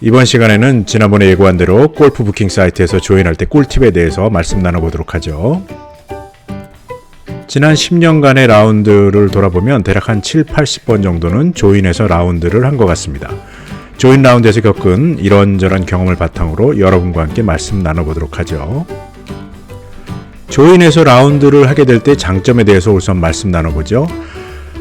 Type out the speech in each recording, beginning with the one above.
이번 시간에는 지난번에 예고한 대로 골프 부킹 사이트에서 조인할 때 꿀팁에 대해서 말씀 나눠보도록 하죠. 지난 10년간의 라운드를 돌아보면 대략 한 7, 80번 정도는 조인해서 라운드를 한 것 같습니다. 조인 라운드에서 겪은 이런저런 경험을 바탕으로 여러분과 함께 말씀 나눠보도록 하죠. 조인해서 라운드를 하게 될 때 장점에 대해서 우선 말씀 나눠보죠.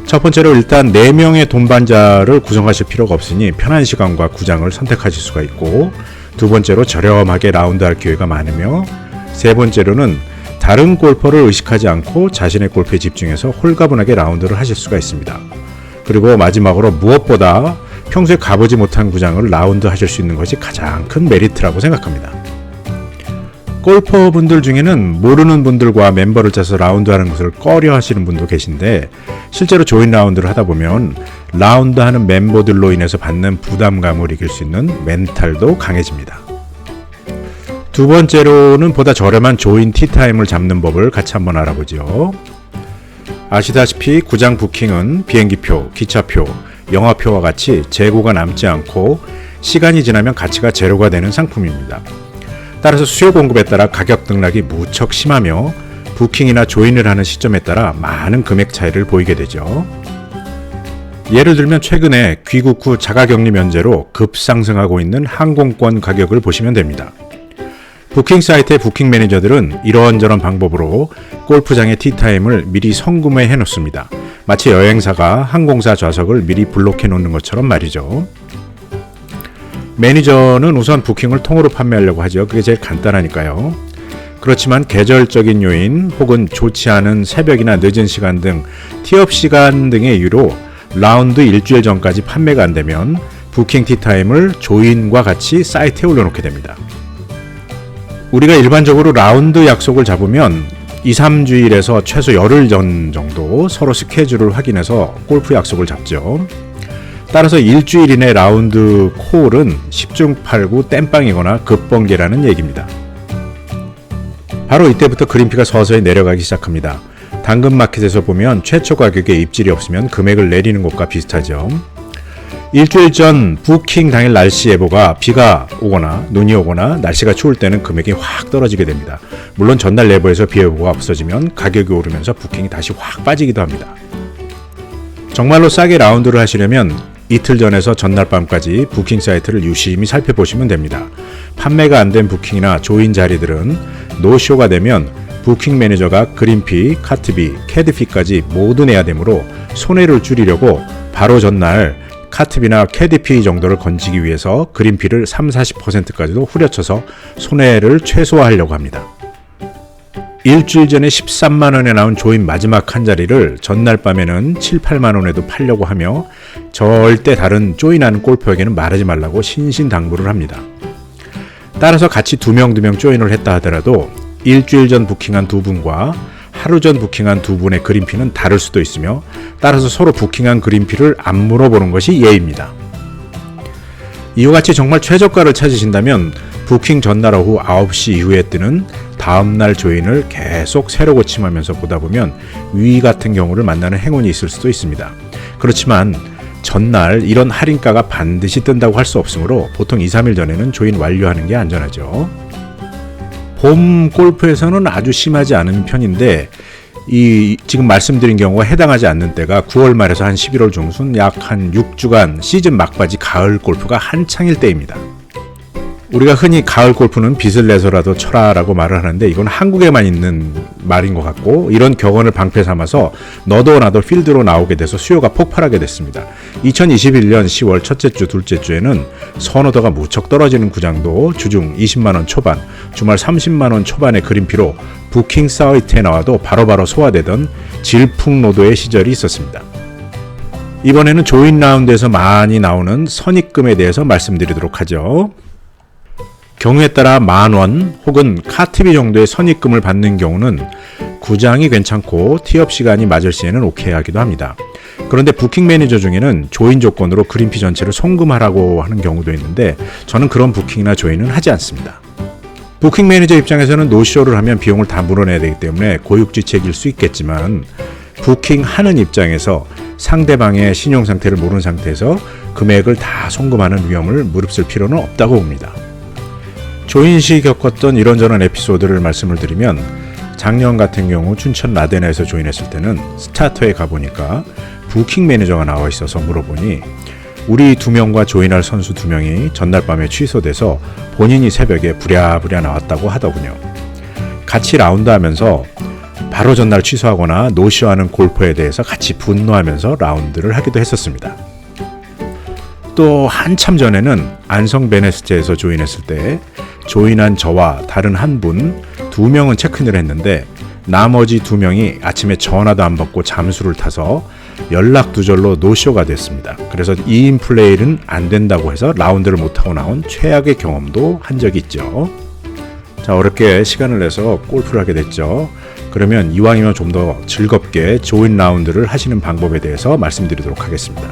첫 번째로 일단 4명의 동반자를 구성하실 필요가 없으니 편한 시간과 구장을 선택하실 수가 있고, 두 번째로 저렴하게 라운드할 기회가 많으며, 세 번째로는 다른 골퍼를 의식하지 않고 자신의 골프에 집중해서 홀가분하게 라운드를 하실 수가 있습니다. 그리고 마지막으로 무엇보다 평소에 가보지 못한 구장을 라운드 하실 수 있는 것이 가장 큰 메리트라고 생각합니다. 골퍼분들 중에는 모르는 분들과 멤버를 짜서 라운드하는 것을 꺼려 하시는 분도 계신데, 실제로 조인 라운드를 하다 보면 라운드하는 멤버들로 인해서 받는 부담감을 이길 수 있는 멘탈도 강해집니다. 두 번째로는 보다 저렴한 조인 티타임을 잡는 법을 같이 한번 알아보죠. 아시다시피 구장 부킹은 비행기표, 기차표, 영화표와 같이 재고가 남지 않고 시간이 지나면 가치가 제로가 되는 상품입니다. 따라서 수요 공급에 따라 가격 등락이 무척 심하며 부킹이나 조인을 하는 시점에 따라 많은 금액 차이를 보이게 되죠. 예를 들면 최근에 귀국 후 자가격리 면제로 급상승하고 있는 항공권 가격을 보시면 됩니다. 부킹 사이트의 부킹 매니저들은 이런저런 방법으로 골프장의 티타임을 미리 선구매해 놓습니다. 마치 여행사가 항공사 좌석을 미리 블록해 놓는 것처럼 말이죠. 매니저는 우선 부킹을 통으로 판매하려고 하죠. 그게 제일 간단하니까요. 그렇지만 계절적인 요인 혹은 좋지 않은 새벽이나 늦은 시간 등 티업 시간 등의 이유로 라운드 일주일 전까지 판매가 안 되면 부킹 티타임을 조인과 같이 사이트에 올려놓게 됩니다. 우리가 일반적으로 라운드 약속을 잡으면 2, 3주일에서 최소 열흘 전 정도 서로 스케줄을 확인해서 골프 약속을 잡죠. 따라서 일주일 이내 라운드 콜은 10중 8구 땜빵이거나 급번개라는 얘기입니다. 바로 이때부터 그린피가 서서히 내려가기 시작합니다. 당근마켓에서 보면 최초 가격에 입질이 없으면 금액을 내리는 것과 비슷하죠. 일주일 전 부킹 당일 날씨 예보가 비가 오거나 눈이 오거나 날씨가 추울 때는 금액이 확 떨어지게 됩니다. 물론 전날 예보에서 비 예보가 없어지면 가격이 오르면서 부킹이 다시 확 빠지기도 합니다. 정말로 싸게 라운드를 하시려면 이틀 전에서 전날 밤까지 부킹 사이트를 유심히 살펴보시면 됩니다. 판매가 안 된 부킹이나 조인 자리들은 노쇼가 되면 부킹 매니저가 그린피, 카트비, 캐디피까지 모두 내야 되므로 손해를 줄이려고 바로 전날 카트비나 캐디피 정도를 건지기 위해서 그린피를 30-40%까지도 후려쳐서 손해를 최소화하려고 합니다. 일주일 전에 13만원에 나온 조인 마지막 한 자리를 전날 밤에는 7, 8만원에도 팔려고 하며 절대 다른 조인하는 골퍼에게는 말하지 말라고 신신당부를 합니다. 따라서 같이 2명 조인을 했다 하더라도 일주일 전 부킹한 2분과 하루 전 부킹한 2분의 그린피는 다를 수도 있으며, 따라서 서로 부킹한 그린피를 안 물어보는 것이 예입니다. 이와 같이 정말 최저가를 찾으신다면 부킹 전날 오후 9시 이후에 뜨는 다음날 조인을 계속 새로 고침하면서 보다 보면 위 같은 경우를 만나는 행운이 있을 수도 있습니다. 그렇지만 전날 이런 할인가가 반드시 뜬다고 할 수 없으므로 보통 2, 3일 전에는 조인 완료하는 게 안전하죠. 봄 골프에서는 아주 심하지 않은 편인데, 지금 말씀드린 경우가 해당하지 않는 때가 9월 말에서 한 11월 중순 약 한 6주간 시즌 막바지 가을 골프가 한창일 때입니다. 우리가 흔히 가을 골프는 빚을 내서라도 쳐라라고 말을 하는데 이건 한국에만 있는 말인 것 같고, 이런 격언을 방패 삼아서 너도 나도 필드로 나오게 돼서 수요가 폭발하게 됐습니다. 2021년 10월 첫째 주, 둘째 주에는 선호도가 무척 떨어지는 구장도 주중 20만원 초반, 주말 30만원 초반의 그린피로 부킹 사이트에 나와도 바로바로 소화되던 질풍노도의 시절이 있었습니다. 이번에는 조인 라운드에서 많이 나오는 선입금에 대해서 말씀드리도록 하죠. 경우에 따라 10,000원 혹은 카트비 정도의 선입금을 받는 경우는 구장이 괜찮고 티업 시간이 맞을 시에는 오케이 하기도 합니다. 그런데 부킹 매니저 중에는 조인 조건으로 그린피 전체를 송금하라고 하는 경우도 있는데, 저는 그런 부킹이나 조인은 하지 않습니다. 부킹 매니저 입장에서는 노쇼를 하면 비용을 다 물어내야 되기 때문에 고육지책일 수 있겠지만, 부킹하는 입장에서 상대방의 신용 상태를 모르는 상태에서 금액을 다 송금하는 위험을 무릅쓸 필요는 없다고 봅니다. 조인 씨 겪었던 이런저런 에피소드를 말씀을 드리면 작년 같은 경우 춘천 라데나에서 조인했을 때는 스타터에 가보니까 부킹 매니저가 나와 있어서 물어보니 우리 2명과 조인할 선수 2명이 전날 밤에 취소돼서 본인이 새벽에 부랴부랴 나왔다고 하더군요. 같이 라운드하면서 바로 전날 취소하거나 노쇼하는 골퍼에 대해서 같이 분노하면서 라운드를 하기도 했었습니다. 또 한참 전에는 안성 베네스트에서 조인했을 때 조인한 저와 다른 한 분 2명은 체크인을 했는데 나머지 2명이 아침에 전화도 안 받고 잠수를 타서 연락 두절로 노쇼가 됐습니다. 그래서 2인 플레이는 안 된다고 해서 라운드를 못하고 나온 최악의 경험도 한 적이 있죠. 자, 어렵게 시간을 내서 골프를 하게 됐죠. 그러면 이왕이면 좀 더 즐겁게 조인 라운드를 하시는 방법에 대해서 말씀드리도록 하겠습니다.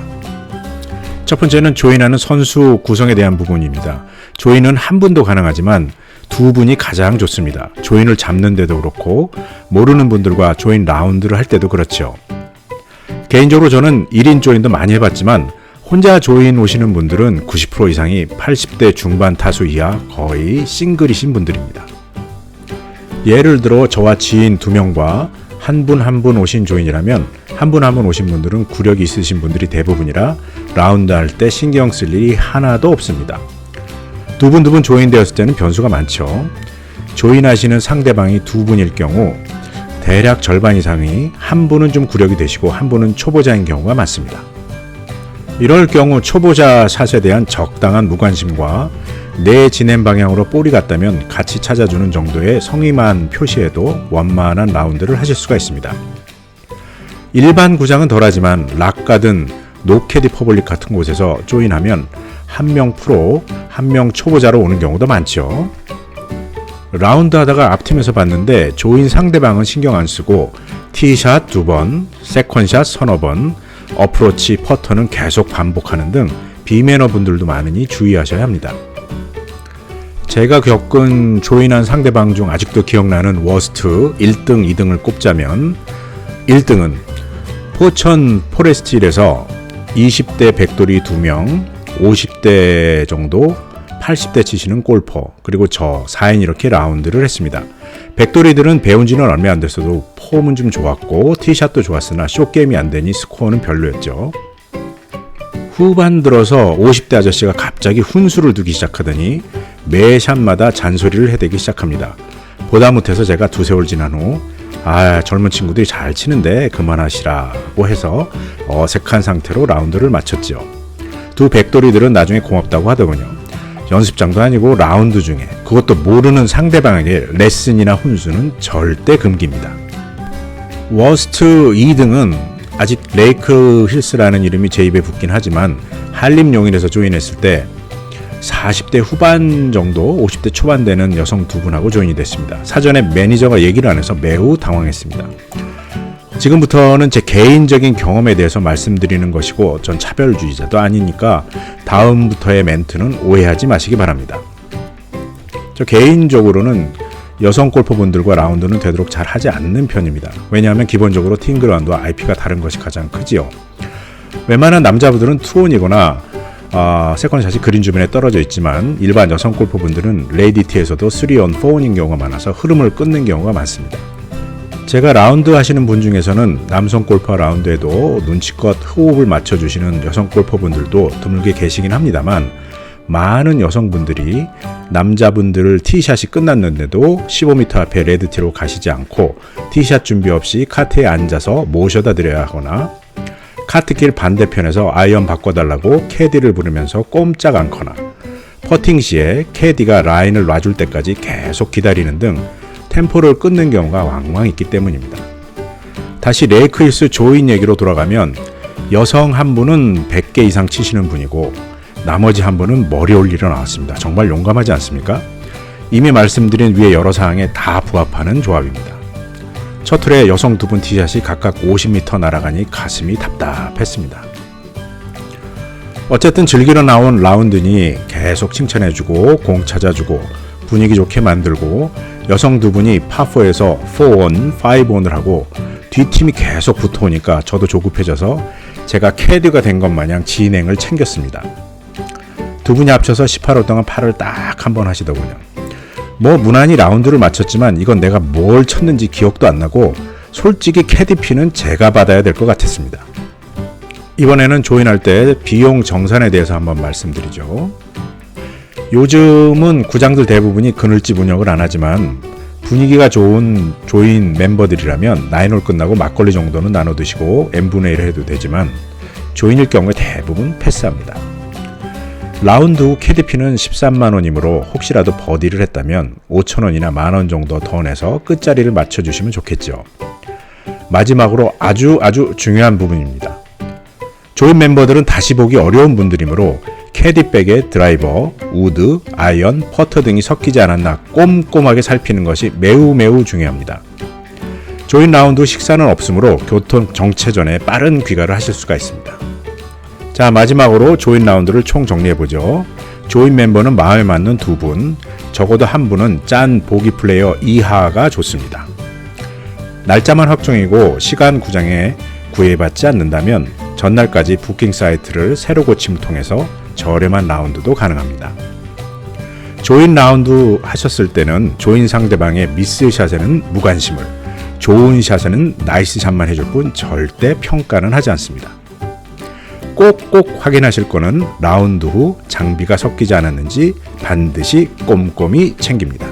첫 번째는 조인하는 선수 구성에 대한 부분입니다. 조인은 한 분도 가능하지만 2분이 가장 좋습니다. 조인을 잡는 데도 그렇고 모르는 분들과 조인 라운드를 할 때도 그렇죠. 개인적으로 저는 1인 조인도 많이 해봤지만 혼자 조인 오시는 분들은 90% 이상이 80대 중반 타수 이하 거의 싱글이신 분들입니다. 예를 들어 저와 지인 2명과 한 분 오신 조인이라면 한 분 오신 분들은 구력이 있으신 분들이 대부분이라 라운드 할 때 신경 쓸 일이 하나도 없습니다. 두 분 조인 되었을 때는 변수가 많죠. 조인하시는 상대방이 2분일 경우 대략 절반 이상이 한 분은 좀 구력이 되시고 한 분은 초보자인 경우가 많습니다. 이럴 경우 초보자 샷에 대한 적당한 무관심과 내 진행 방향으로 볼이 갔다면 같이 찾아주는 정도의 성의만 표시해도 원만한 라운드를 하실 수가 있습니다. 일반 구장은 덜하지만 락가든 노캐디 퍼블릭 같은 곳에서 조인하면 한 명 프로, 한 명 초보자로 오는 경우도 많죠. 라운드 하다가 앞팀에서 봤는데 조인 상대방은 신경 안 쓰고 티샷 2번, 세컨샷 서너 번, 어프로치 퍼터는 계속 반복하는 등 비매너 분들도 많으니 주의하셔야 합니다. 제가 겪은 조인한 상대방 중 아직도 기억나는 워스트 1등, 2등을 꼽자면 1등은 포천 포레스트힐에서 20대 백돌이 2명, 50대 정도, 80대 치시는 골퍼, 그리고 저 4인 이렇게 라운드를 했습니다. 백돌이들은 배운 지는 얼마 안 됐어도 폼은 좀 좋았고 티샷도 좋았으나 숏게임이 안 되니 스코어는 별로였죠. 후반 들어서 50대 아저씨가 갑자기 훈수를 두기 시작하더니 매 샷마다 잔소리를 해대기 시작합니다. 보다 못해서 제가 두세월 지난 후 젊은 친구들이 잘 치는데 그만하시라고 해서 어색한 상태로 라운드를 마쳤죠. 두 백돌이들은 나중에 고맙다고 하더군요. 연습장도 아니고 라운드 중에 그것도 모르는 상대방에게 레슨이나 훈수는 절대 금기입니다. 워스트 2등은 아직 레이크 힐스라는 이름이 제 입에 붙긴 하지만 한림용인에서 조인했을 때 40대 후반 정도 50대 초반 되는 여성 2분하고 조인이 됐습니다. 사전에 매니저가 얘기를 안 해서 매우 당황했습니다. 지금부터는 제 개인적인 경험에 대해서 말씀드리는 것이고 전 차별주의자도 아니니까 다음부터의 멘트는 오해하지 마시기 바랍니다. 저 개인적으로는 여성 골퍼분들과 라운드는 되도록 잘 하지 않는 편입니다. 왜냐하면 기본적으로 티잉그라운드와 IP가 다른 것이 가장 크지요. 웬만한 남자분들은 투혼이거나 세컨샷이 그린 주변에 떨어져 있지만 일반 여성 골퍼분들은 레이디티에서도 3온, 4온인 경우가 많아서 흐름을 끊는 경우가 많습니다. 제가 라운드 하시는 분 중에서는 남성 골퍼 라운드에도 눈치껏 호흡을 맞춰주시는 여성 골퍼분들도 드물게 계시긴 합니다만 많은 여성분들이 남자분들을 티샷이 끝났는데도 15m 앞에 레드티로 가시지 않고 티샷 준비 없이 카트에 앉아서 모셔다 드려야 하거나 카트길 반대편에서 아이언 바꿔달라고 캐디를 부르면서 꼼짝 않거나 퍼팅 시에 캐디가 라인을 놔줄 때까지 계속 기다리는 등 템포를 끊는 경우가 왕왕 있기 때문입니다. 다시 레이크 힐스 조인 얘기로 돌아가면 여성 한 분은 100개 이상 치시는 분이고 나머지 한 분은 머리 올리러 나왔습니다. 정말 용감하지 않습니까? 이미 말씀드린 위의 여러 사항에 다 부합하는 조합입니다. 첫 홀에 여성 2분 티샷이 각각 50m 날아가니 가슴이 답답했습니다. 어쨌든 즐기러 나온 라운드니 계속 칭찬해주고 공 찾아주고 분위기 좋게 만들고 여성 2분이 파4에서 4온, 5온을 하고 뒷팀이 계속 붙어오니까 저도 조급해져서 제가 캐디가 된 것 마냥 진행을 챙겼습니다. 두 분이 합쳐서 18호 동안 팔을 딱 한 번 하시더군요. 무난히 라운드를 마쳤지만 이건 내가 뭘 쳤는지 기억도 안 나고 솔직히 캐디피는 제가 받아야 될 것 같았습니다. 이번에는 조인할 때 비용 정산에 대해서 한번 말씀드리죠. 요즘은 구장들 대부분이 그늘집 운영을 안 하지만 분위기가 좋은 조인 멤버들이라면 나인홀 끝나고 막걸리 정도는 나눠 드시고 n분의 1 해도 되지만 조인일 경우에 대부분 패스합니다. 라운드 후 캐디피는 13만원이므로 혹시라도 버디를 했다면 5천원이나 만원 정도 더 내서 끝자리를 맞춰주시면 좋겠죠. 마지막으로 아주 중요한 부분입니다. 조인 멤버들은 다시 보기 어려운 분들이므로 캐디백에 드라이버, 우드, 아이언, 퍼터 등이 섞이지 않았나 꼼꼼하게 살피는 것이 매우 중요합니다. 조인 라운드 식사는 없으므로 교통 정체 전에 빠른 귀가를 하실 수가 있습니다. 자, 마지막으로 조인 라운드를 총 정리해보죠. 조인 멤버는 마음에 맞는 두 분, 적어도 한 분은 짠 보기 플레이어 이하가 좋습니다. 날짜만 확정이고 시간 구장에 구애받지 않는다면 전날까지 부킹 사이트를 새로 고침을 통해서 저렴한 라운드도 가능합니다. 조인 라운드 하셨을 때는 조인 상대방의 미스 샷에는 무관심을, 좋은 샷에는 나이스 샷만 해줄 뿐 절대 평가는 하지 않습니다. 꼭 확인하실 거는 라운드 후 장비가 섞이지 않았는지 반드시 꼼꼼히 챙깁니다.